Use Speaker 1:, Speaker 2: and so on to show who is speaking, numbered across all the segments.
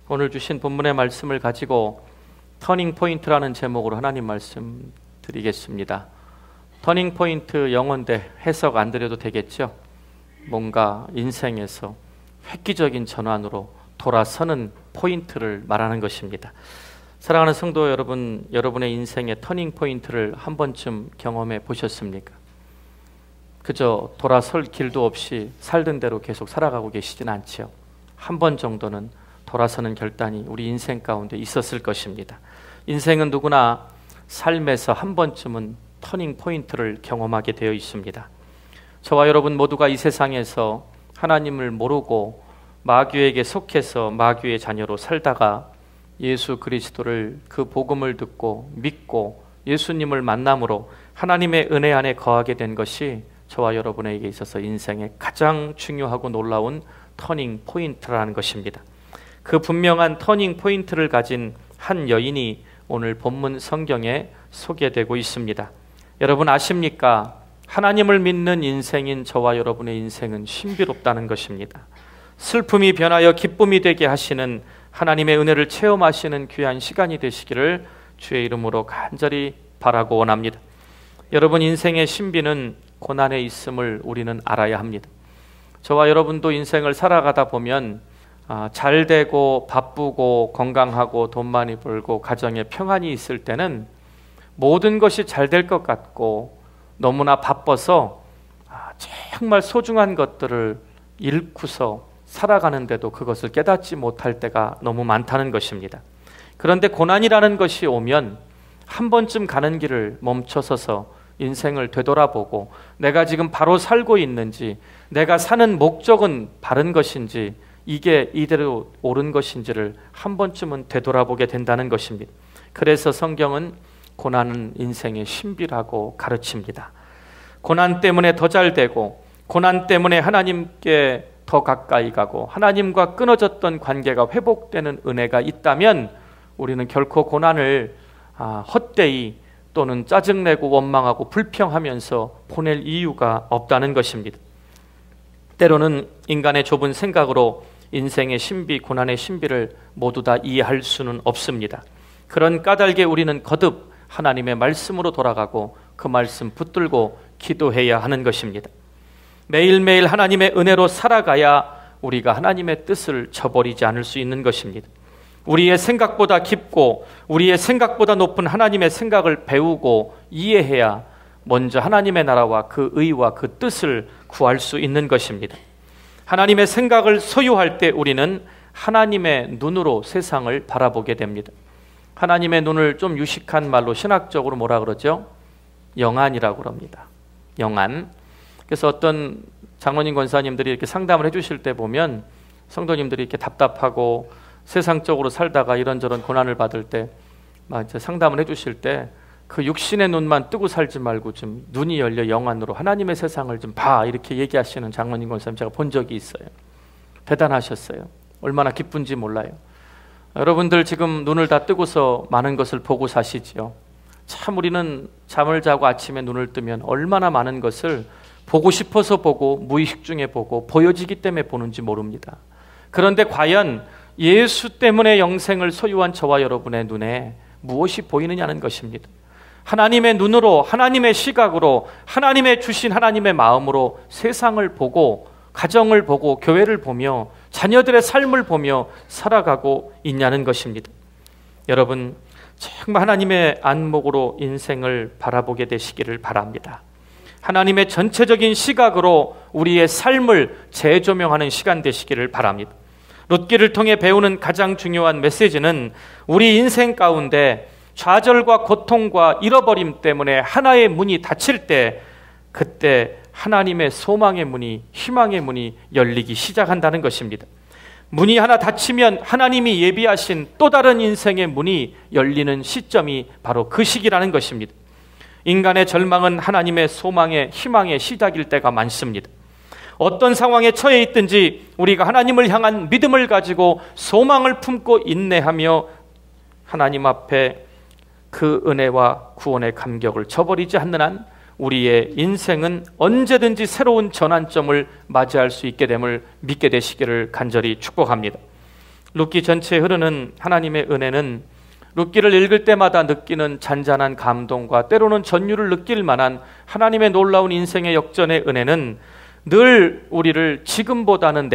Speaker 1: 오늘 주신 본문의 말씀을 가지고 터닝 포인트라는 제목으로 하나님 말씀 드리겠습니다. 터닝 포인트 영어인데 해석 안 드려도 되겠죠? 뭔가 인생에서 획기적인 전환으로 돌아서는 포인트를 말하는 것입니다. 사랑하는 성도 여러분, 여러분의 인생의 터닝 포인트를 한 번쯤 경험해 보셨습니까? 그저 돌아설 길도 없이 살던 대로 계속 살아가고 계시진 않지요. 한 번 정도는 돌아서는 결단이 우리 인생 가운데 있었을 것입니다. 인생은 누구나 삶에서 한 번쯤은 터닝 포인트를 경험하게 되어 있습니다. 저와 여러분 모두가 이 세상에서 하나님을 모르고 마귀에게 속해서 마귀의 자녀로 살다가 예수 그리스도를, 그 복음을 듣고 믿고 예수님을 만남으로 하나님의 은혜 안에 거하게 된 것이 저와 여러분에게 있어서 인생의 가장 중요하고 놀라운 터닝 포인트라는 것입니다. 그 분명한 터닝 포인트를 가진 한 여인이 오늘 본문 성경에 소개되고 있습니다. 여러분 아십니까? 하나님을 믿는 인생인 저와 여러분의 인생은 신비롭다는 것입니다. 슬픔이 변하여 기쁨이 되게 하시는 하나님의 은혜를 체험하시는 귀한 시간이 되시기를 주의 이름으로 간절히 바라고 원합니다. 여러분 인생의 신비는 고난에 있음을 우리는 알아야 합니다. 저와 여러분도 인생을 살아가다 보면 잘 되고 바쁘고 건강하고 돈 많이 벌고 가정에 평안이 있을 때는 모든 것이 잘 될 것 같고 너무나 바빠서 정말 소중한 것들을 잃고서 살아가는데도 그것을 깨닫지 못할 때가 너무 많다는 것입니다. 그런데 고난이라는 것이 오면 한 번쯤 가는 길을 멈춰서서 인생을 되돌아보고 내가 지금 바로 살고 있는지, 내가 사는 목적은 바른 것인지, 이게 이대로 옳은 것인지를 한 번쯤은 되돌아보게 된다는 것입니다. 그래서 성경은 고난은 인생의 신비라고 가르칩니다. 고난 때문에 더 잘 되고, 고난 때문에 하나님께 더 가까이 가고, 하나님과 끊어졌던 관계가 회복되는 은혜가 있다면 우리는 결코 고난을 헛되이 또는 짜증내고 원망하고 불평하면서 보낼 이유가 없다는 것입니다. 때로는 인간의 좁은 생각으로 인생의 신비, 고난의 신비를 모두 다 이해할 수는 없습니다. 그런 까닭에 우리는 거듭 하나님의 말씀으로 돌아가고 그 말씀 붙들고 기도해야 하는 것입니다. 매일매일 하나님의 은혜로 살아가야 우리가 하나님의 뜻을 저버리지 않을 수 있는 것입니다. 우리의 생각보다 깊고 우리의 생각보다 높은 하나님의 생각을 배우고 이해해야 먼저 하나님의 나라와 그 의와 그 뜻을 구할 수 있는 것입니다. 하나님의 생각을 소유할 때 우리는 하나님의 눈으로 세상을 바라보게 됩니다. 하나님의 눈을 좀 유식한 말로 신학적으로 뭐라 그러죠? 영안이라고 그럽니다. 영안. 그래서 어떤 장로님 권사님들이 이렇게 상담을 해주실 때 보면 성도님들이 이렇게 답답하고 세상적으로 살다가 이런저런 고난을 받을 때 상담을 해주실 때 그 육신의 눈만 뜨고 살지 말고 좀 눈이 열려 영안으로 하나님의 세상을 좀 봐, 이렇게 얘기하시는 장로님 권사님 제가 본 적이 있어요. 대단하셨어요. 얼마나 기쁜지 몰라요. 여러분들 지금 눈을 다 뜨고서 많은 것을 보고 사시지요. 참 우리는 잠을 자고 아침에 눈을 뜨면 얼마나 많은 것을 보고 싶어서 보고 무의식 중에 보고 보여지기 때문에 보는지 모릅니다. 그런데 과연 예수 때문에 영생을 소유한 저와 여러분의 눈에 무엇이 보이느냐는 것입니다. 하나님의 눈으로, 하나님의 시각으로, 하나님의 주신 하나님의 마음으로 세상을 보고 가정을 보고 교회를 보며 자녀들의 삶을 보며 살아가고 있냐는 것입니다. 여러분 정말 하나님의 안목으로 인생을 바라보게 되시기를 바랍니다. 하나님의 전체적인 시각으로 우리의 삶을 재조명하는 시간 되시기를 바랍니다. 룻기를 통해 배우는 가장 중요한 메시지는 우리 인생 가운데 좌절과 고통과 잃어버림 때문에 하나의 문이 닫힐 때 그때 하나님의 소망의 문이, 희망의 문이 열리기 시작한다는 것입니다. 문이 하나 닫히면 하나님이 예비하신 또 다른 인생의 문이 열리는 시점이 바로 그 시기라는 것입니다. 인간의 절망은 하나님의 소망의, 희망의 시작일 때가 많습니다. 어떤 상황에 처해 있든지 우리가 하나님을 향한 믿음을 가지고 소망을 품고 인내하며 하나님 앞에 그 은혜와 구원의 감격을 저버리지 않는 한 우리의 인생은 언제든지 새로운 전환점을 맞이할 수 있게 됨을 믿게 되시기를 간절히 축복합니다. 룻기 전체에 흐르는 하나님의 은혜는 룻기를 읽을 때마다 느끼는 잔잔한 감동과 때로는 전율을 느낄 만한 하나님의 놀라운 인생의 역전의 은혜는 늘 우리를 지금보다는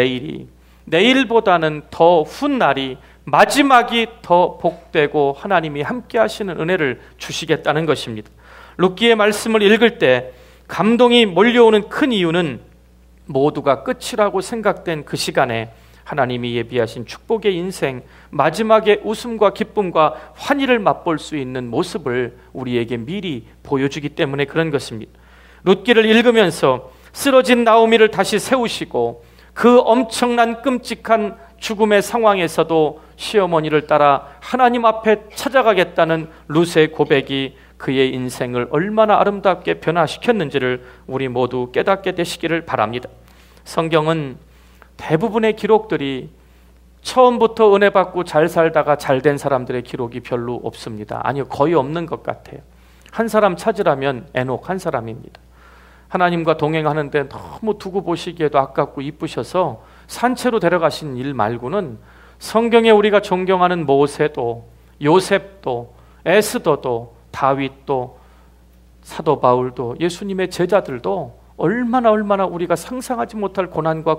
Speaker 1: 내일보다는 더 훗날이, 마지막이 더 복되고 하나님이 함께 하시는 은혜를 주시겠다는 것입니다. 룻기의 말씀을 읽을 때 감동이 몰려오는 큰 이유는 모두가 끝이라고 생각된 그 시간에 하나님이 예비하신 축복의 인생, 마지막에 웃음과 기쁨과 환희를 맛볼 수 있는 모습을 우리에게 미리 보여주기 때문에 그런 것입니다. 룻기를 읽으면서 쓰러진 나오미를 다시 세우시고 그 엄청난 끔찍한 죽음의 상황에서도 시어머니를 따라 하나님 앞에 찾아가겠다는 룻의 고백이 그의 인생을 얼마나 아름답게 변화시켰는지를 우리 모두 깨닫게 되시기를 바랍니다. 성경은 대부분의 기록들이 처음부터 은혜 받고 잘 살다가 잘된 사람들의 기록이 별로 없습니다. 아니요, 거의 없는 것 같아요. 한 사람 찾으라면 에녹 한 사람입니다. 하나님과 동행하는데 너무 두고 보시기에도 아깝고 이쁘셔서 산채로 데려가신 일 말고는 성경에 우리가 존경하는 모세도, 요셉도, 에스더도, 다윗도, 사도 바울도, 예수님의 제자들도 얼마나 우리가 상상하지 못할 고난과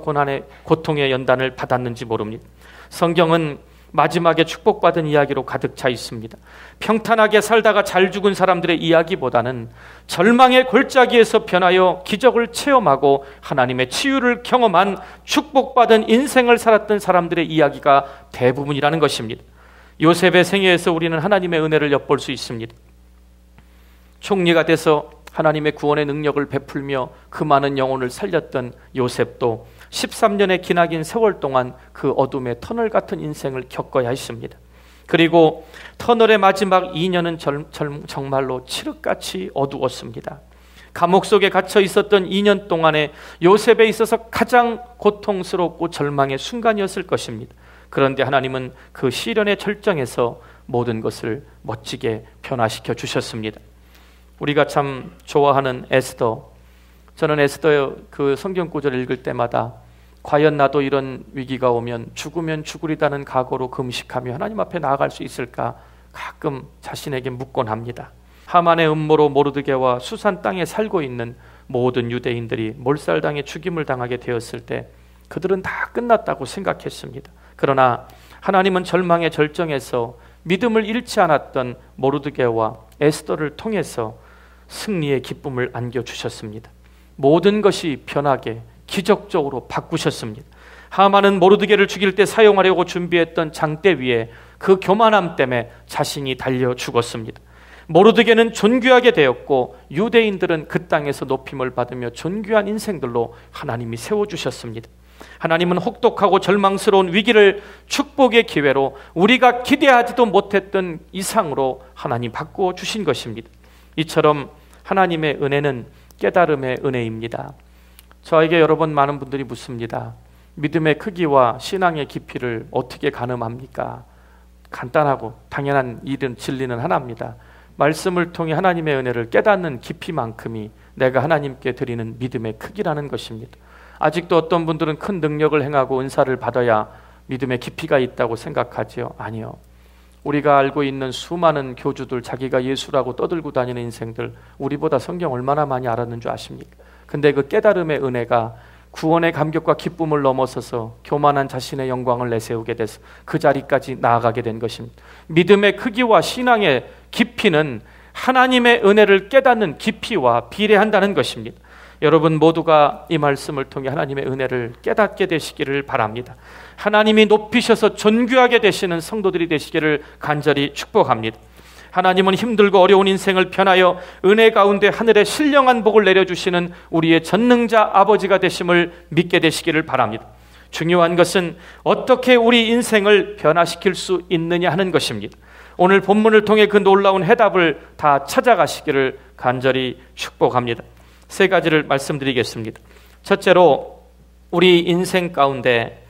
Speaker 1: 고통의 연단을 받았는지 모릅니다. 성경은 마지막에 축복받은 이야기로 가득 차 있습니다. 평탄하게 살다가 잘 죽은 사람들의 이야기보다는 절망의 골짜기에서 변하여 기적을 체험하고 하나님의 치유를 경험한 축복받은 인생을 살았던 사람들의 이야기가 대부분이라는 것입니다. 요셉의 생애에서 우리는 하나님의 은혜를 엿볼 수 있습니다. 총리가 돼서 하나님의 구원의 능력을 베풀며 그 많은 영혼을 살렸던 요셉도 13년의 기나긴 세월 동안 그 어둠의 터널 같은 인생을 겪어야 했습니다. 그리고 터널의 마지막 2년은 정말로 칠흑같이 어두웠습니다. 감옥 속에 갇혀 있었던 2년 동안에 요셉에 있어서 가장 고통스럽고 절망의 순간이었을 것입니다. 그런데 하나님은 그 시련의 절정에서 모든 것을 멋지게 변화시켜 주셨습니다. 우리가 참 좋아하는 에스더, 저는 에스더의 그 성경 구절을 읽을 때마다 과연 나도 이런 위기가 오면 죽으면 죽으리다는 각오로 금식하며 하나님 앞에 나아갈 수 있을까 가끔 자신에게 묻곤 합니다. 하만의 음모로 모르드게와 수산 땅에 살고 있는 모든 유대인들이 몰살당해 죽임을 당하게 되었을 때 그들은 다 끝났다고 생각했습니다. 그러나 하나님은 절망의 절정에서 믿음을 잃지 않았던 모르드게와 에스더를 통해서 승리의 기쁨을 안겨주셨습니다. 모든 것이 변하게 기적적으로 바꾸셨습니다. 하만은 모르드게를 죽일 때 사용하려고 준비했던 장대 위에 그 교만함 때문에 자신이 달려 죽었습니다. 모르드게는 존귀하게 되었고 유대인들은 그 땅에서 높임을 받으며 존귀한 인생들로 하나님이 세워주셨습니다. 하나님은 혹독하고 절망스러운 위기를 축복의 기회로 우리가 기대하지도 못했던 이상으로 하나님 바꾸어 주신 것입니다. 이처럼 하나님의 은혜는 깨달음의 은혜입니다. 저에게 여러 번 많은 분들이 묻습니다. 믿음의 크기와 신앙의 깊이를 어떻게 가늠합니까? 간단하고 당연한 일은 진리는 하나입니다. 말씀을 통해 하나님의 은혜를 깨닫는 깊이만큼이 내가 하나님께 드리는 믿음의 크기라는 것입니다. 아직도 어떤 분들은 큰 능력을 행하고 은사를 받아야 믿음의 깊이가 있다고 생각하지요. 아니요. 우리가 알고 있는 수많은 교주들, 자기가 예수라고 떠들고 다니는 인생들, 우리보다 성경 얼마나 많이 알았는 줄 아십니까? 근데 그 깨달음의 은혜가 구원의 감격과 기쁨을 넘어서서 교만한 자신의 영광을 내세우게 돼서 그 자리까지 나아가게 된 것입니다. 믿음의 크기와 신앙의 깊이는 하나님의 은혜를 깨닫는 깊이와 비례한다는 것입니다. 여러분 모두가 이 말씀을 통해 하나님의 은혜를 깨닫게 되시기를 바랍니다. 하나님이 높이셔서 존귀하게 되시는 성도들이 되시기를 간절히 축복합니다. 하나님은 힘들고 어려운 인생을 편하여 은혜 가운데 하늘의 신령한 복을 내려주시는 우리의 전능자 아버지가 되심을 믿게 되시기를 바랍니다. 중요한 것은 어떻게 우리 인생을 변화시킬 수 있느냐 하는 것입니다. 오늘 본문을 통해 그 놀라운 해답을 다 찾아가시기를 간절히 축복합니다. 세 가지를 말씀드리겠습니다. 첫째로 우리 인생 가운데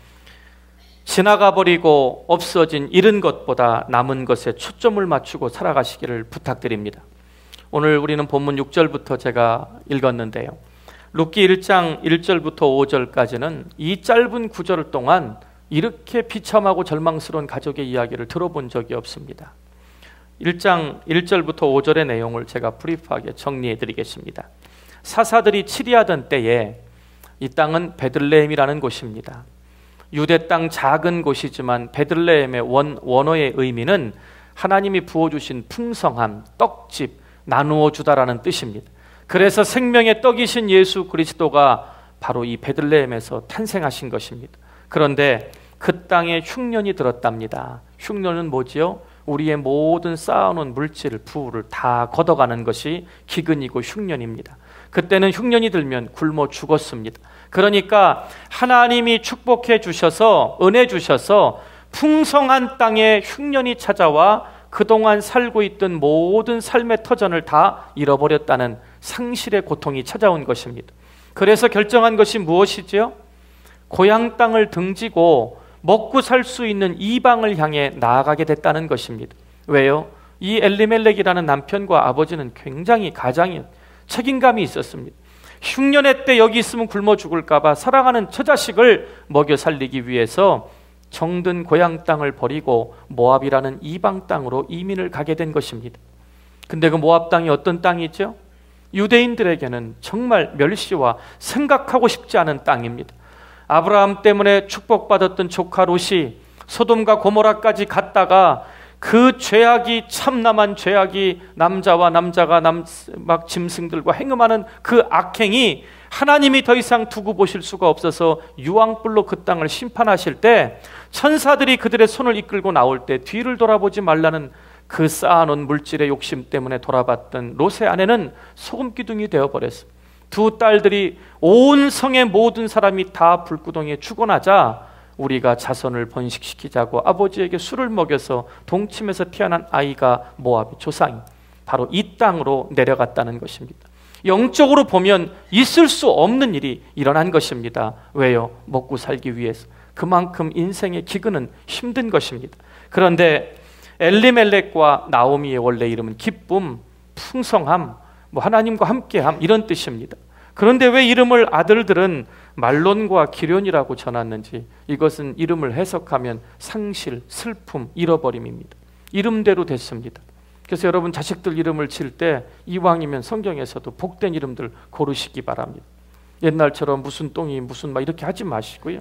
Speaker 1: 지나가 버리고 없어진 잃은 것보다 남은 것에 초점을 맞추고 살아가시기를 부탁드립니다. 오늘 우리는 본문 6절부터 제가 읽었는데요. 룻기 1장 1절부터 5절까지는 이 짧은 구절 동안 이렇게 비참하고 절망스러운 가족의 이야기를 들어본 적이 없습니다. 1장 1절부터 5절의 내용을 제가 브리프하게 정리해 드리겠습니다. 사사들이 치리하던 때에 이 땅은 베들레헴이라는 곳입니다. 유대 땅 작은 곳이지만 베들레헴의 원어의 의미는 하나님이 부어주신 풍성함, 떡집, 나누어 주다라는 뜻입니다. 그래서 생명의 떡이신 예수 그리스도가 바로 이 베들레헴에서 탄생하신 것입니다. 그런데 그 땅에 흉년이 들었답니다. 흉년은 뭐지요? 우리의 모든 쌓아놓은 물질, 부를 다 걷어가는 것이 기근이고 흉년입니다. 그때는 흉년이 들면 굶어 죽었습니다. 그러니까 하나님이 축복해 주셔서, 은혜 주셔서 풍성한 땅에 흉년이 찾아와 그동안 살고 있던 모든 삶의 터전을 다 잃어버렸다는 상실의 고통이 찾아온 것입니다. 그래서 결정한 것이 무엇이지요? 고향 땅을 등지고 먹고 살 수 있는 이방을 향해 나아가게 됐다는 것입니다. 왜요? 이 엘리멜렉이라는 남편과 아버지는 굉장히 가장이 책임감이 있었습니다. 흉년의 때 여기 있으면 굶어 죽을까 봐 사랑하는 처자식을 먹여 살리기 위해서 정든 고향 땅을 버리고 모압이라는 이방 땅으로 이민을 가게 된 것입니다. 근데 그 모압 땅이 어떤 땅이죠? 유대인들에게는 정말 멸시와 생각하고 싶지 않은 땅입니다. 아브라함 때문에 축복받았던 조카 롯이 소돔과 고모라까지 갔다가 그 죄악이, 참남한 죄악이, 남자와 남자가 막 짐승들과 행음하는 그 악행이 하나님이 더 이상 두고 보실 수가 없어서 유황불로 그 땅을 심판하실 때 천사들이 그들의 손을 이끌고 나올 때 뒤를 돌아보지 말라는 그 쌓아놓은 물질의 욕심 때문에 돌아봤던 롯의 아내는 소금기둥이 되어버렸습니다. 두 딸들이 온 성의 모든 사람이 다 불구덩이에 죽어나자 우리가 자손을 번식시키자고 아버지에게 술을 먹여서 동침에서 태어난 아이가 모압의 조상이 바로 이 땅으로 내려갔다는 것입니다. 영적으로 보면 있을 수 없는 일이 일어난 것입니다. 왜요? 먹고 살기 위해서. 그만큼 인생의 기근은 힘든 것입니다. 그런데 엘리멜렉과 나오미의 원래 이름은 기쁨, 풍성함, 하나님과 함께함 이런 뜻입니다. 그런데 왜 이름을 아들들은 말론과 기련이라고 전했는지, 이것은 이름을 해석하면 상실, 슬픔, 잃어버림입니다. 이름대로 됐습니다. 그래서 여러분 자식들 이름을 지을 때 이왕이면 성경에서도 복된 이름들 고르시기 바랍니다. 옛날처럼 무슨 똥이 무슨 막 이렇게 하지 마시고요.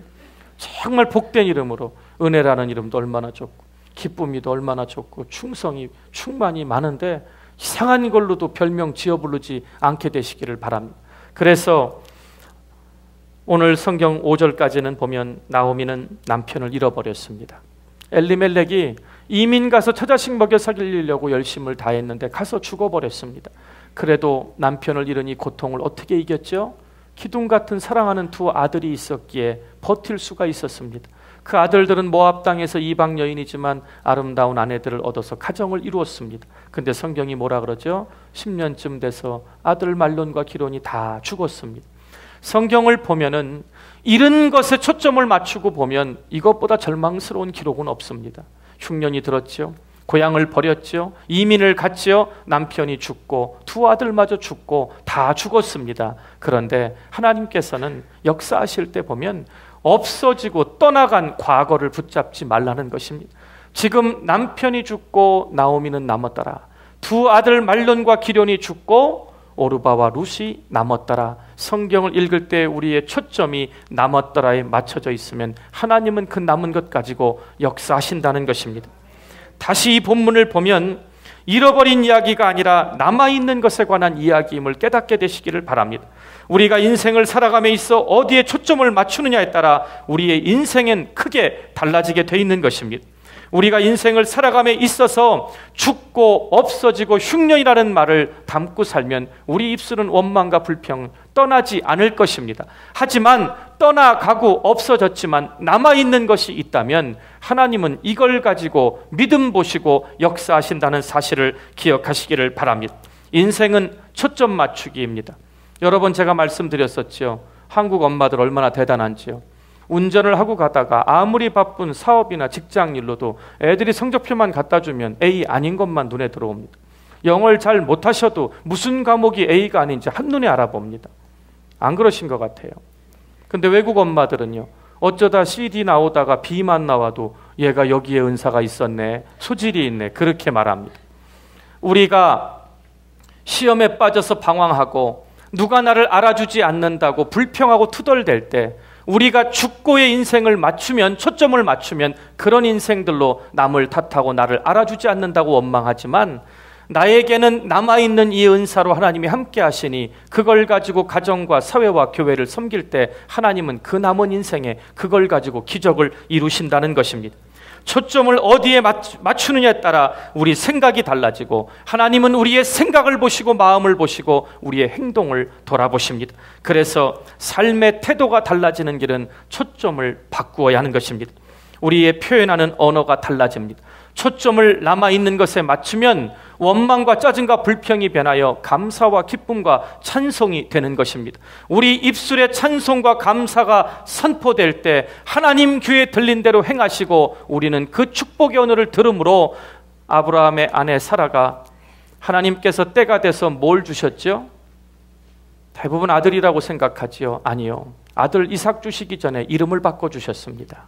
Speaker 1: 정말 복된 이름으로, 은혜라는 이름도 얼마나 좋고 기쁨이도 얼마나 좋고 충성이 충만이 많은데 이상한 걸로도 별명 지어 부르지 않게 되시기를 바랍니다. 그래서 오늘 성경 5절까지는 보면 나오미는 남편을 잃어버렸습니다. 엘리멜렉이 이민 가서 처자식 먹여 살리려고 열심을 다했는데 가서 죽어버렸습니다. 그래도 남편을 잃으니 고통을 어떻게 이겼죠? 기둥 같은 사랑하는 두 아들이 있었기에 버틸 수가 있었습니다. 그 아들들은 모압 땅에서 이방 여인이지만 아름다운 아내들을 얻어서 가정을 이루었습니다. 근데 성경이 뭐라 그러죠? 10년쯤 돼서 아들 말론과 기론이 다 죽었습니다. 성경을 보면은 잃은 것에 초점을 맞추고 보면 이것보다 절망스러운 기록은 없습니다. 흉년이 들었죠. 고향을 버렸죠. 이민을 갔죠. 남편이 죽고 두 아들마저 죽고 다 죽었습니다. 그런데 하나님께서는 역사하실 때 보면 없어지고 떠나간 과거를 붙잡지 말라는 것입니다. 지금 남편이 죽고 나오미는 남았더라. 두 아들 말론과 기련이 죽고 오르바와 룻이 남았더라. 성경을 읽을 때 우리의 초점이 남았더라에 맞춰져 있으면 하나님은 그 남은 것 가지고 역사하신다는 것입니다. 다시 이 본문을 보면 잃어버린 이야기가 아니라 남아있는 것에 관한 이야기임을 깨닫게 되시기를 바랍니다. 우리가 인생을 살아감에 있어 어디에 초점을 맞추느냐에 따라 우리의 인생은 크게 달라지게 돼 있는 것입니다. 우리가 인생을 살아감에 있어서 죽고 없어지고 흉년이라는 말을 담고 살면 우리 입술은 원망과 불평 떠나지 않을 것입니다. 하지만 떠나가고 없어졌지만 남아있는 것이 있다면 하나님은 이걸 가지고 믿음 보시고 역사하신다는 사실을 기억하시기를 바랍니다. 인생은 초점 맞추기입니다. 여러 번 제가 말씀드렸었죠. 한국 엄마들 얼마나 대단한지요. 운전을 하고 가다가 아무리 바쁜 사업이나 직장 일로도 애들이 성적표만 갖다 주면 A 아닌 것만 눈에 들어옵니다. 영어를 잘 못하셔도 무슨 과목이 A가 아닌지 한눈에 알아봅니다. 안 그러신 것 같아요. 근데 외국 엄마들은요, 어쩌다 CD 나오다가 B만 나와도 얘가 여기에 은사가 있었네, 소질이 있네, 그렇게 말합니다. 우리가 시험에 빠져서 방황하고 누가 나를 알아주지 않는다고 불평하고 투덜댈 때 우리가 죽고의 인생을 맞추면, 초점을 맞추면 그런 인생들로 남을 탓하고 나를 알아주지 않는다고 원망하지만, 나에게는 남아있는 이 은사로 하나님이 함께 하시니 그걸 가지고 가정과 사회와 교회를 섬길 때 하나님은 그 남은 인생에 그걸 가지고 기적을 이루신다는 것입니다. 초점을 어디에 맞추느냐에 따라 우리 생각이 달라지고, 하나님은 우리의 생각을 보시고 마음을 보시고 우리의 행동을 돌아보십니다. 그래서 삶의 태도가 달라지는 길은 초점을 바꾸어야 하는 것입니다. 우리의 표현하는 언어가 달라집니다. 초점을 남아있는 것에 맞추면 원망과 짜증과 불평이 변하여 감사와 기쁨과 찬송이 되는 것입니다. 우리 입술에 찬송과 감사가 선포될 때 하나님 귀에 들린 대로 행하시고, 우리는 그 축복의 언어를 들음으로 아브라함의 아내 사라가 하나님께서 때가 돼서 뭘 주셨죠? 대부분 아들이라고 생각하지요. 아니요. 아들 이삭 주시기 전에 이름을 바꿔주셨습니다.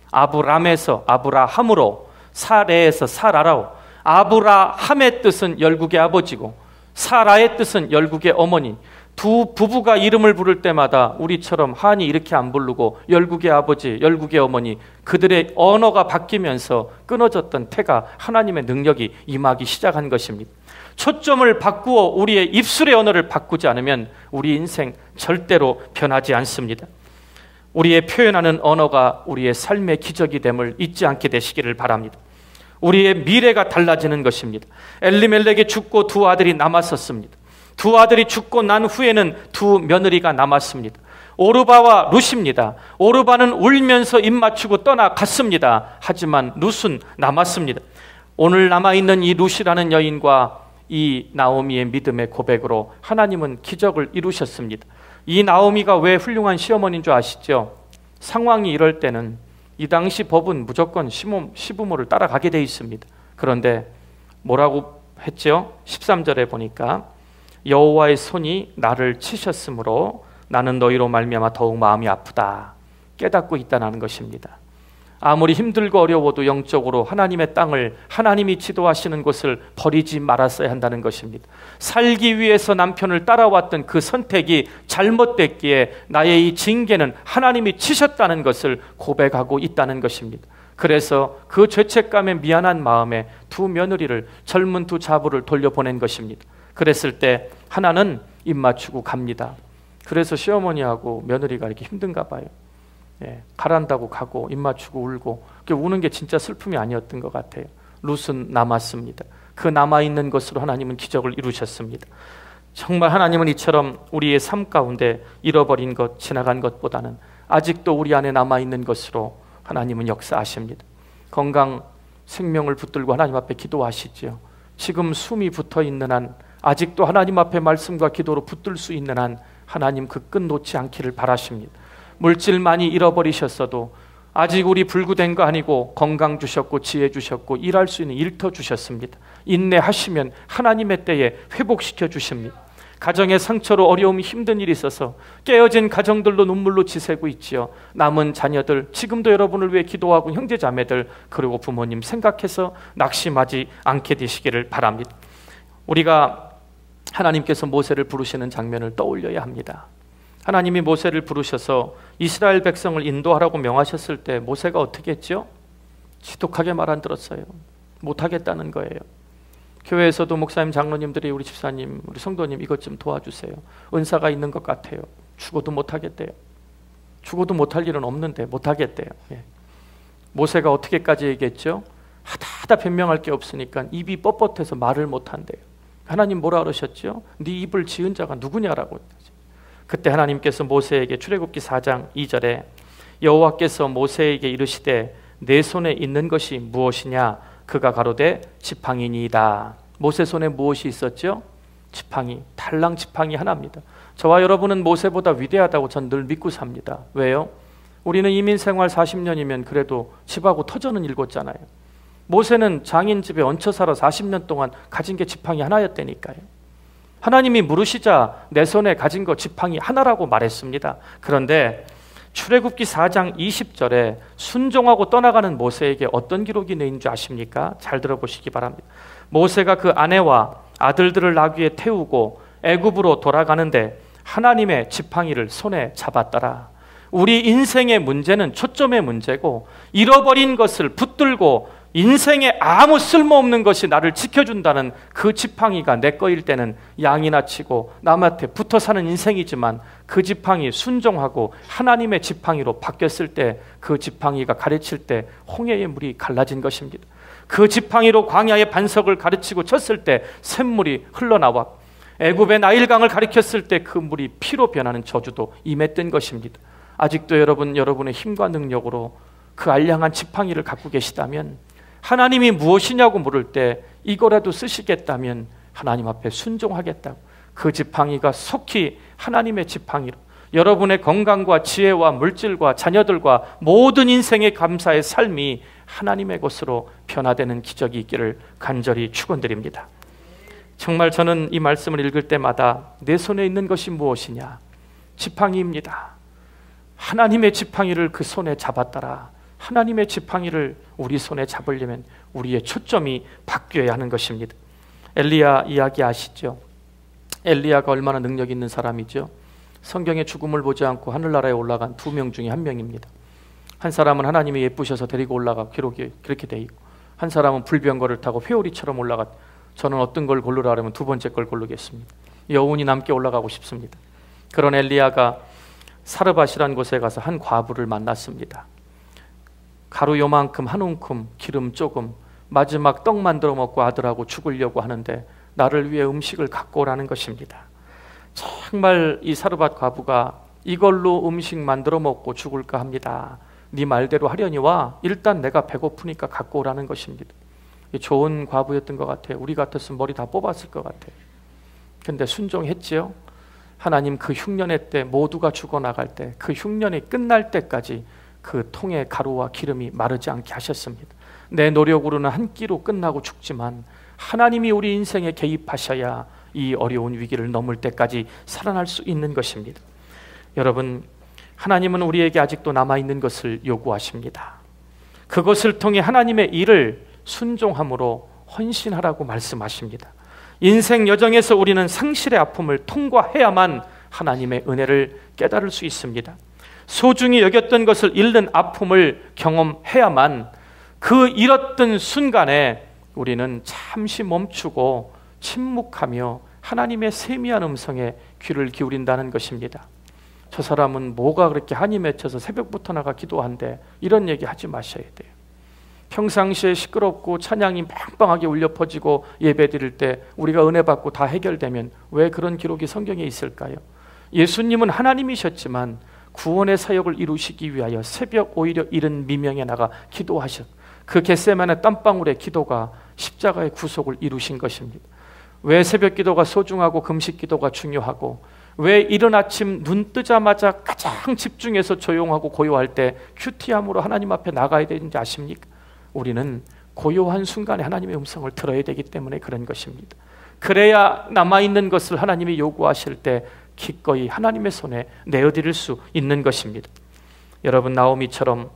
Speaker 1: 아브람에서 아브라함으로, 사레에서 사라라오. 아브라함의 뜻은 열국의 아버지고 사라의 뜻은 열국의 어머니. 두 부부가 이름을 부를 때마다 우리처럼 한이 이렇게 안 부르고 열국의 아버지, 열국의 어머니, 그들의 언어가 바뀌면서 끊어졌던 태가 하나님의 능력이 임하기 시작한 것입니다. 초점을 바꾸어 우리의 입술의 언어를 바꾸지 않으면 우리 인생 절대로 변하지 않습니다. 우리의 표현하는 언어가 우리의 삶의 기적이 됨을 잊지 않게 되시기를 바랍니다. 우리의 미래가 달라지는 것입니다. 엘리멜렉이 죽고 두 아들이 남았었습니다. 두 아들이 죽고 난 후에는 두 며느리가 남았습니다. 오르바와 룻입니다. 오르바는 울면서 입 맞추고 떠나갔습니다. 하지만 룻은 남았습니다. 오늘 남아있는 이 룻이라는 여인과 이 나오미의 믿음의 고백으로 하나님은 기적을 이루셨습니다. 이 나오미가 왜 훌륭한 시어머니인 줄 아시죠? 상황이 이럴 때는 이 당시 법은 무조건 시부모를 따라가게 돼 있습니다. 그런데 뭐라고 했죠? 13절에 보니까 여호와의 손이 나를 치셨으므로 나는 너희로 말미암아 더욱 마음이 아프다 깨닫고 있다는 것입니다. 아무리 힘들고 어려워도 영적으로 하나님의 땅을, 하나님이 지도하시는 곳을 버리지 말았어야 한다는 것입니다. 살기 위해서 남편을 따라왔던 그 선택이 잘못됐기에 나의 이 징계는 하나님이 치셨다는 것을 고백하고 있다는 것입니다. 그래서 그 죄책감에 미안한 마음에 두 며느리를, 젊은 두 자부를 돌려보낸 것입니다. 그랬을 때 하나는 입 맞추고 갑니다. 그래서 시어머니하고 며느리가 이렇게 힘든가 봐요. 가란다고 가고 입 맞추고 울고, 우는 게 진짜 슬픔이 아니었던 것 같아요. 룻은 남았습니다. 그 남아있는 것으로 하나님은 기적을 이루셨습니다. 정말 하나님은 이처럼 우리의 삶 가운데 잃어버린 것, 지나간 것보다는 아직도 우리 안에 남아있는 것으로 하나님은 역사하십니다. 건강, 생명을 붙들고 하나님 앞에 기도하시죠. 지금 숨이 붙어있는 한, 아직도 하나님 앞에 말씀과 기도로 붙들 수 있는 한 하나님 그 끈 놓지 않기를 바라십니다. 물질 많이 잃어버리셨어도 아직 우리 불구된 거 아니고 건강 주셨고 지혜 주셨고 일할 수 있는 일터 주셨습니다. 인내하시면 하나님의 때에 회복시켜 주십니다. 가정의 상처로 어려움이 힘든 일이 있어서 깨어진 가정들로 눈물로 지새고 있지요. 남은 자녀들, 지금도 여러분을 위해 기도하고 형제 자매들, 그리고 부모님 생각해서 낙심하지 않게 되시기를 바랍니다. 우리가 하나님께서 모세를 부르시는 장면을 떠올려야 합니다. 하나님이 모세를 부르셔서 이스라엘 백성을 인도하라고 명하셨을 때 모세가 어떻게 했죠? 지독하게 말 안 들었어요. 못하겠다는 거예요. 교회에서도 목사님, 장로님들이 우리 집사님, 우리 성도님 이것 좀 도와주세요. 은사가 있는 것 같아요. 죽어도 못하겠대요. 죽어도 못할 일은 없는데 못하겠대요. 모세가 어떻게까지 얘기했죠? 하다 변명할 게 없으니까 입이 뻣뻣해서 말을 못한대요. 하나님 뭐라 그러셨죠? 네 입을 지은 자가 누구냐라고. 그때 하나님께서 모세에게 출애굽기 4장 2절에 여호와께서 모세에게 이르시되 내 손에 있는 것이 무엇이냐? 그가 가로되 지팡이니이다. 모세 손에 무엇이 있었죠? 지팡이, 달랑 지팡이 하나입니다. 저와 여러분은 모세보다 위대하다고 전 늘 믿고 삽니다. 왜요? 우리는 이민 생활 40년이면 그래도 집하고 터전은 읽었잖아요. 모세는 장인 집에 얹혀 살아 40년 동안 가진 게 지팡이 하나였다니까요. 하나님이 물으시자 내 손에 가진 거 지팡이 하나라고 말했습니다. 그런데 출애굽기 4장 20절에 순종하고 떠나가는 모세에게 어떤 기록이 내린 줄 아십니까? 잘 들어보시기 바랍니다. 모세가 그 아내와 아들들을 나귀에 태우고 애굽으로 돌아가는데 하나님의 지팡이를 손에 잡았더라. 우리 인생의 문제는 초점의 문제고, 잃어버린 것을 붙들고 인생에 아무 쓸모없는 것이 나를 지켜준다는 그 지팡이가 내 거일 때는 양이나 치고 남한테 붙어 사는 인생이지만, 그 지팡이 순종하고 하나님의 지팡이로 바뀌었을 때 그 지팡이가 가르칠 때 홍해의 물이 갈라진 것입니다. 그 지팡이로 광야의 반석을 가르치고 쳤을 때 샘물이 흘러나와 애굽의 나일강을 가리켰을 때 그 물이 피로 변하는 저주도 임했던 것입니다. 아직도 여러분의 힘과 능력으로 그 알량한 지팡이를 갖고 계시다면, 하나님이 무엇이냐고 물을 때 이거라도 쓰시겠다면 하나님 앞에 순종하겠다고, 그 지팡이가 속히 하나님의 지팡이로 여러분의 건강과 지혜와 물질과 자녀들과 모든 인생의 감사의 삶이 하나님의 것으로 변화되는 기적이 있기를 간절히 축원드립니다. 정말 저는 이 말씀을 읽을 때마다 내 손에 있는 것이 무엇이냐? 지팡이입니다. 하나님의 지팡이를 그 손에 잡았더라. 하나님의 지팡이를 우리 손에 잡으려면 우리의 초점이 바뀌어야 하는 것입니다. 엘리야 이야기 아시죠? 엘리야가 얼마나 능력 있는 사람이죠? 성경의 죽음을 보지 않고 하늘나라에 올라간 2명 중에 1명입니다. 한 사람은 하나님이 예쁘셔서 데리고 올라가, 기록이 그렇게 돼 있고, 한 사람은 불병거를 타고 회오리처럼 올라가. 저는 어떤 걸 고르라 하면 두 번째 걸 고르겠습니다. 여운이 남게 올라가고 싶습니다. 그런 엘리야가 사르밧이라는 곳에 가서 한 과부를 만났습니다. 가루 요만큼 한 움큼 기름 조금, 마지막 떡 만들어 먹고 아들하고 죽으려고 하는데 나를 위해 음식을 갖고 오라는 것입니다. 정말 이 사르밧 과부가 이걸로 음식 만들어 먹고 죽을까 합니다. 네 말대로 하려니와 일단 내가 배고프니까 갖고 오라는 것입니다. 좋은 과부였던 것 같아요. 우리 같았으면 머리 다 뽑았을 것 같아요. 근데 순종했지요. 하나님 그 흉년의 때 모두가 죽어나갈 때, 그 흉년이 끝날 때까지 그 통의 가루와 기름이 마르지 않게 하셨습니다. 내 노력으로는 한 끼로 끝나고 죽지만 하나님이 우리 인생에 개입하셔야 이 어려운 위기를 넘을 때까지 살아날 수 있는 것입니다. 여러분, 하나님은 우리에게 아직도 남아있는 것을 요구하십니다. 그것을 통해 하나님의 일을 순종함으로 헌신하라고 말씀하십니다. 인생 여정에서 우리는 상실의 아픔을 통과해야만 하나님의 은혜를 깨달을 수 있습니다. 소중히 여겼던 것을 잃는 아픔을 경험해야만 그 잃었던 순간에 우리는 잠시 멈추고 침묵하며 하나님의 세미한 음성에 귀를 기울인다는 것입니다. 저 사람은 뭐가 그렇게 한이 맺혀서 새벽부터 나가 기도한대, 이런 얘기 하지 마셔야 돼요. 평상시에 시끄럽고 찬양이 빵빵하게 울려 퍼지고 예배 드릴 때 우리가 은혜 받고 다 해결되면 왜 그런 기록이 성경에 있을까요? 예수님은 하나님이셨지만 구원의 사역을 이루시기 위하여 새벽 오히려 이른 미명에 나가 기도하셨. 그 겟세마네 땀방울의 기도가 십자가의 구속을 이루신 것입니다. 왜 새벽 기도가 소중하고 금식 기도가 중요하고, 왜 이른 아침 눈 뜨자마자 가장 집중해서 조용하고 고요할 때 큐티함으로 하나님 앞에 나가야 되는지 아십니까? 우리는 고요한 순간에 하나님의 음성을 들어야 되기 때문에 그런 것입니다. 그래야 남아있는 것을 하나님이 요구하실 때 기꺼이 하나님의 손에 내어드릴 수 있는 것입니다. 여러분, 나오미처럼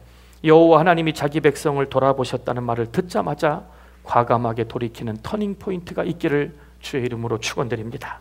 Speaker 1: 여호와 하나님이 자기 백성을 돌아보셨다는 말을 듣자마자 과감하게 돌이키는 터닝 포인트가 있기를 주의 이름으로 축원드립니다.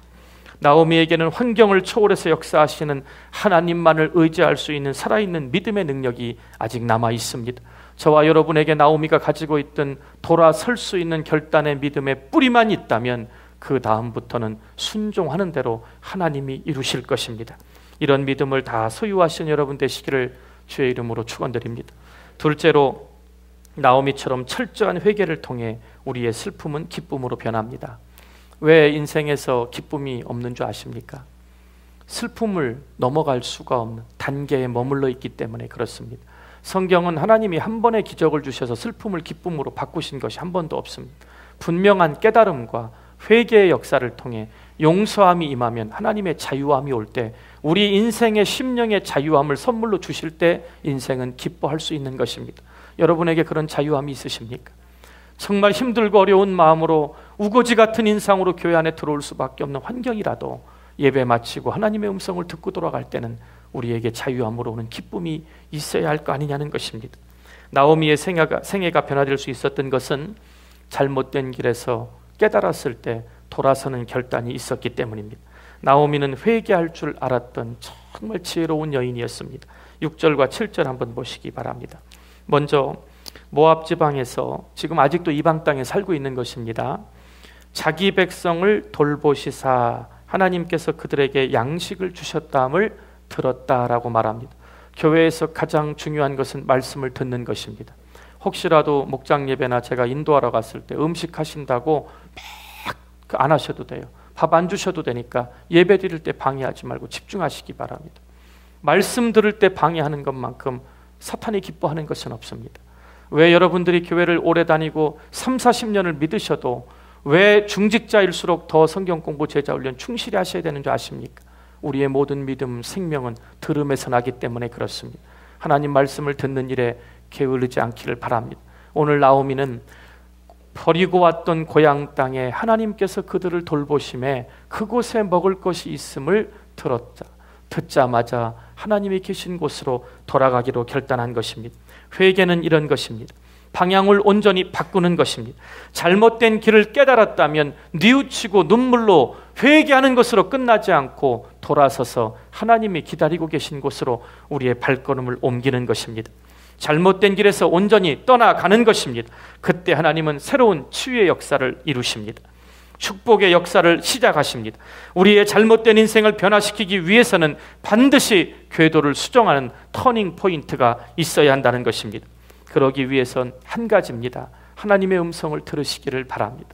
Speaker 1: 나오미에게는 환경을 초월해서 역사하시는 하나님만을 의지할 수 있는 살아있는 믿음의 능력이 아직 남아 있습니다. 저와 여러분에게 나오미가 가지고 있던 돌아설 수 있는 결단의 믿음의 뿌리만 있다면 그 다음부터는 순종하는 대로 하나님이 이루실 것입니다. 이런 믿음을 다 소유하신 여러분 되시기를 주의 이름으로 축원드립니다. 둘째로, 나오미처럼 철저한 회개를 통해 우리의 슬픔은 기쁨으로 변합니다. 왜 인생에서 기쁨이 없는 줄 아십니까? 슬픔을 넘어갈 수가 없는 단계에 머물러 있기 때문에 그렇습니다. 성경은 하나님이 한 번의 기적을 주셔서 슬픔을 기쁨으로 바꾸신 것이 한 번도 없습니다. 분명한 깨달음과 회개의 역사를 통해 용서함이 임하면 하나님의 자유함이 올 때, 우리 인생의 심령의 자유함을 선물로 주실 때 인생은 기뻐할 수 있는 것입니다. 여러분에게 그런 자유함이 있으십니까? 정말 힘들고 어려운 마음으로 우거지 같은 인상으로 교회 안에 들어올 수밖에 없는 환경이라도 예배 마치고 하나님의 음성을 듣고 돌아갈 때는 우리에게 자유함으로 오는 기쁨이 있어야 할 거 아니냐는 것입니다. 나오미의 생애가 변화될 수 있었던 것은 잘못된 길에서 깨달았을 때 돌아서는 결단이 있었기 때문입니다. 나오미는 회개할 줄 알았던 정말 지혜로운 여인이었습니다. 6절과 7절 한번 보시기 바랍니다. 먼저 모압 지방에서 지금 아직도 이방 땅에 살고 있는 것입니다. 자기 백성을 돌보시사 하나님께서 그들에게 양식을 주셨다함을 들었다라고 말합니다. 교회에서 가장 중요한 것은 말씀을 듣는 것입니다. 혹시라도 목장 예배나 제가 인도하러 갔을 때 음식 하신다고 막 안 하셔도 돼요. 밥 안 주셔도 되니까 예배 드릴 때 방해하지 말고 집중하시기 바랍니다. 말씀 들을 때 방해하는 것만큼 사탄이 기뻐하는 것은 없습니다. 왜 여러분들이 교회를 오래 다니고 3, 40년을 믿으셔도 왜 중직자일수록 더 성경 공부 제자 훈련 충실히 하셔야 되는 줄 아십니까? 우리의 모든 믿음, 생명은 들음에서 나기 때문에 그렇습니다. 하나님 말씀을 듣는 일에 게으르지 않기를 바랍니다. 오늘 나오미는 버리고 왔던 고향 땅에 하나님께서 그들을 돌보심에 그곳에 먹을 것이 있음을 듣자마자 하나님이 계신 곳으로 돌아가기로 결단한 것입니다. 회개는 이런 것입니다. 방향을 온전히 바꾸는 것입니다. 잘못된 길을 깨달았다면 뉘우치고 눈물로 회개하는 것으로 끝나지 않고 돌아서서 하나님이 기다리고 계신 곳으로 우리의 발걸음을 옮기는 것입니다. 잘못된 길에서 온전히 떠나가는 것입니다. 그때 하나님은 새로운 치유의 역사를 이루십니다. 축복의 역사를 시작하십니다. 우리의 잘못된 인생을 변화시키기 위해서는 반드시 궤도를 수정하는 터닝 포인트가 있어야 한다는 것입니다. 그러기 위해선 한 가지입니다. 하나님의 음성을 들으시기를 바랍니다.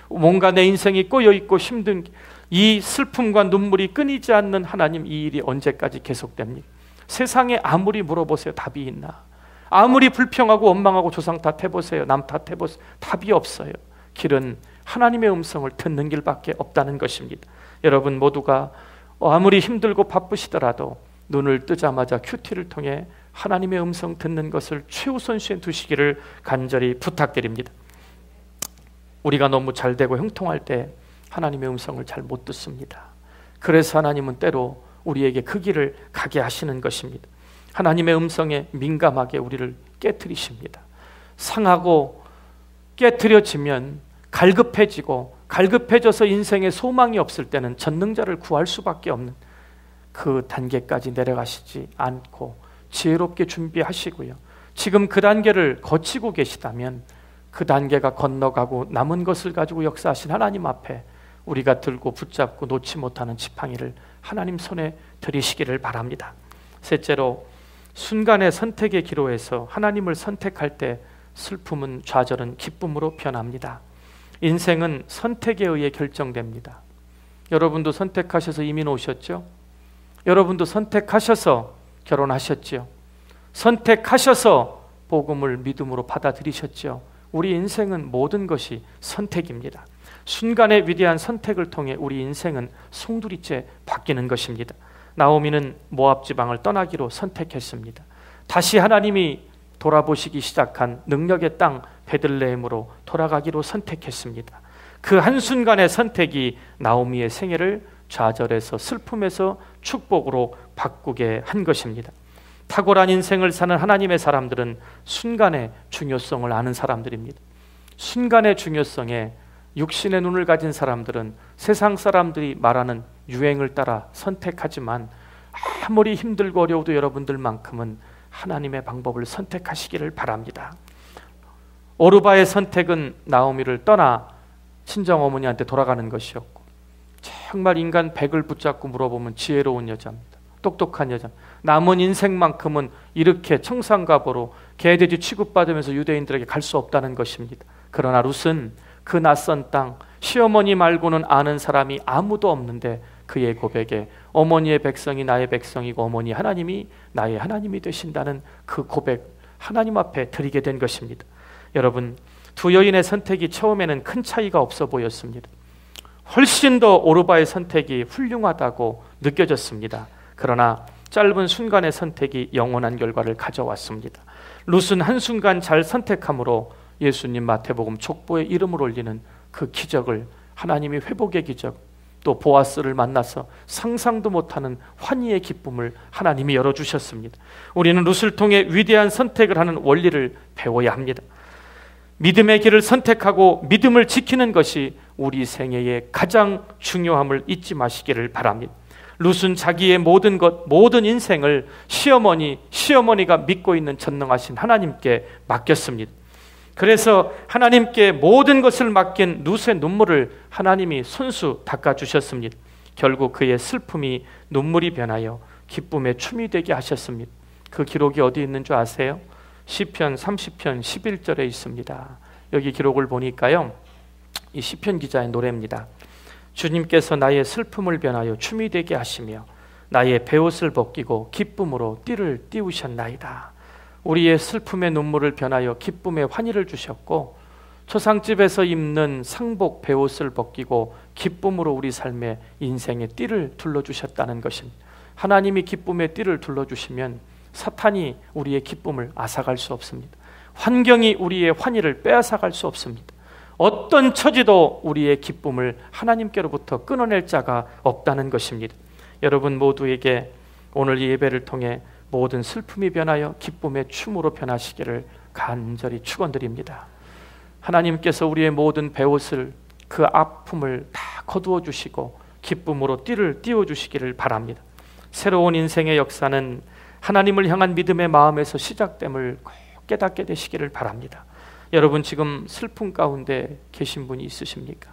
Speaker 1: 뭔가 내 인생이 꼬여있고 힘든 이 슬픔과 눈물이 끊이지 않는 하나님, 이 일이 언제까지 계속됩니까? 세상에 아무리 물어보세요. 답이 있나? 아무리 불평하고 원망하고 조상 탓해보세요. 남 탓해보세요. 답이 없어요. 길은 하나님의 음성을 듣는 길밖에 없다는 것입니다. 여러분 모두가 아무리 힘들고 바쁘시더라도 눈을 뜨자마자 큐티를 통해 하나님의 음성 듣는 것을 최우선시에 두시기를 간절히 부탁드립니다. 우리가 너무 잘되고 형통할 때 하나님의 음성을 잘 못 듣습니다. 그래서 하나님은 때로 우리에게 그 길을 가게 하시는 것입니다. 하나님의 음성에 민감하게 우리를 깨트리십니다. 상하고 깨트려지면 갈급해져서 인생에 소망이 없을 때는 전능자를 구할 수밖에 없는 그 단계까지 내려가시지 않고 지혜롭게 준비하시고요. 지금 그 단계를 거치고 계시다면 그 단계가 건너가고 남은 것을 가지고 역사하신 하나님 앞에 우리가 들고 붙잡고 놓지 못하는 지팡이를 하나님 손에 들이시기를 바랍니다. 셋째로 순간의 선택의 기로에서 하나님을 선택할 때 슬픔은 좌절은 기쁨으로 변합니다. 인생은 선택에 의해 결정됩니다. 여러분도 선택하셔서 이민 오셨죠? 여러분도 선택하셔서 결혼하셨죠? 선택하셔서 복음을 믿음으로 받아들이셨죠? 우리 인생은 모든 것이 선택입니다. 순간의 위대한 선택을 통해 우리 인생은 송두리째 바뀌는 것입니다. 나오미는 모압 지방을 떠나기로 선택했습니다. 다시 하나님이 돌아보시기 시작한 능력의 땅 베들레헴으로 돌아가기로 선택했습니다. 그 한순간의 선택이 나오미의 생애를 좌절에서 슬픔에서 축복으로 바꾸게 한 것입니다. 탁월한 인생을 사는 하나님의 사람들은 순간의 중요성을 아는 사람들입니다. 순간의 중요성에 육신의 눈을 가진 사람들은 세상 사람들이 말하는 유행을 따라 선택하지만 아무리 힘들고 어려워도 여러분들만큼은 하나님의 방법을 선택하시기를 바랍니다. 오르바의 선택은 나오미를 떠나 친정어머니한테 돌아가는 것이었고, 정말 인간 100을 붙잡고 물어보면 지혜로운 여자입니다. 똑똑한 여자. 남은 인생만큼은 이렇게 청산가보로 개돼지 취급받으면서 유대인들에게 갈 수 없다는 것입니다. 그러나 룻은 그 낯선 땅, 시어머니 말고는 아는 사람이 아무도 없는데 그의 고백에 어머니의 백성이 나의 백성이고 어머니 하나님이 나의 하나님이 되신다는 그 고백, 하나님 앞에 드리게 된 것입니다. 여러분, 두 여인의 선택이 처음에는 큰 차이가 없어 보였습니다. 훨씬 더 오르바의 선택이 훌륭하다고 느껴졌습니다. 그러나 짧은 순간의 선택이 영원한 결과를 가져왔습니다. 룻은 한순간 잘 선택함으로 예수님 마태복음 족보에 이름을 올리는 그 기적을, 하나님이 회복의 기적, 또 보아스를 만나서 상상도 못하는 환희의 기쁨을 하나님이 열어주셨습니다. 우리는 룻을 통해 위대한 선택을 하는 원리를 배워야 합니다. 믿음의 길을 선택하고 믿음을 지키는 것이 우리 생애의 가장 중요함을 잊지 마시기를 바랍니다. 룻은 자기의 모든 것, 모든 인생을 시어머니가 믿고 있는 전능하신 하나님께 맡겼습니다. 그래서 하나님께 모든 것을 맡긴 룻의 눈물을 하나님이 손수 닦아주셨습니다. 결국 그의 슬픔이 눈물이 변하여 기쁨의 춤이 되게 하셨습니다. 그 기록이 어디 있는 줄 아세요? 시편 30편 11절에 있습니다. 여기 기록을 보니까요, 이 시편 기자의 노래입니다. 주님께서 나의 슬픔을 변하여 춤이 되게 하시며 나의 베옷을 벗기고 기쁨으로 띠를 띄우셨나이다. 우리의 슬픔의 눈물을 변하여 기쁨의 환희를 주셨고, 초상집에서 입는 상복 베옷을 벗기고 기쁨으로 우리 삶의 인생의 띠를 둘러주셨다는 것입니다. 하나님이 기쁨의 띠를 둘러주시면 사탄이 우리의 기쁨을 앗아갈 수 없습니다. 환경이 우리의 환희를 빼앗아갈 수 없습니다. 어떤 처지도 우리의 기쁨을 하나님께로부터 끊어낼 자가 없다는 것입니다. 여러분 모두에게 오늘 이 예배를 통해 모든 슬픔이 변하여 기쁨의 춤으로 변하시기를 간절히 축원드립니다. 하나님께서 우리의 모든 베옷을, 그 아픔을 다 거두어 주시고 기쁨으로 띠를 띄워 주시기를 바랍니다. 새로운 인생의 역사는 하나님을 향한 믿음의 마음에서 시작됨을 꼭 깨닫게 되시기를 바랍니다. 여러분 지금 슬픔 가운데 계신 분이 있으십니까?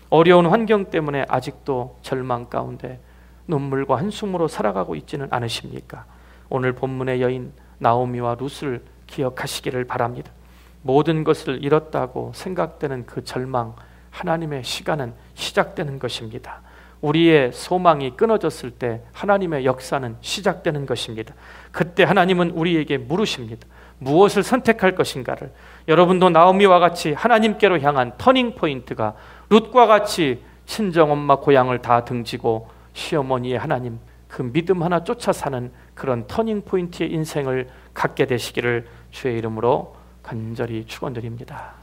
Speaker 1: 어려운 환경 때문에 아직도 절망 가운데 눈물과 한숨으로 살아가고 있지는 않으십니까? 오늘 본문의 여인 나오미와 룻을 기억하시기를 바랍니다. 모든 것을 잃었다고 생각되는 그 절망, 하나님의 시간은 시작되는 것입니다. 우리의 소망이 끊어졌을 때 하나님의 역사는 시작되는 것입니다. 그때 하나님은 우리에게 물으십니다. 무엇을 선택할 것인가를. 여러분도 나오미와 같이 하나님께로 향한 터닝 포인트가 룻과 같이 친정엄마 고향을 다 등지고 시어머니의 하나님, 그 믿음 하나 쫓아 사는 그런 터닝 포인트의 인생을 갖게 되시기를 주의 이름으로 간절히 축원드립니다.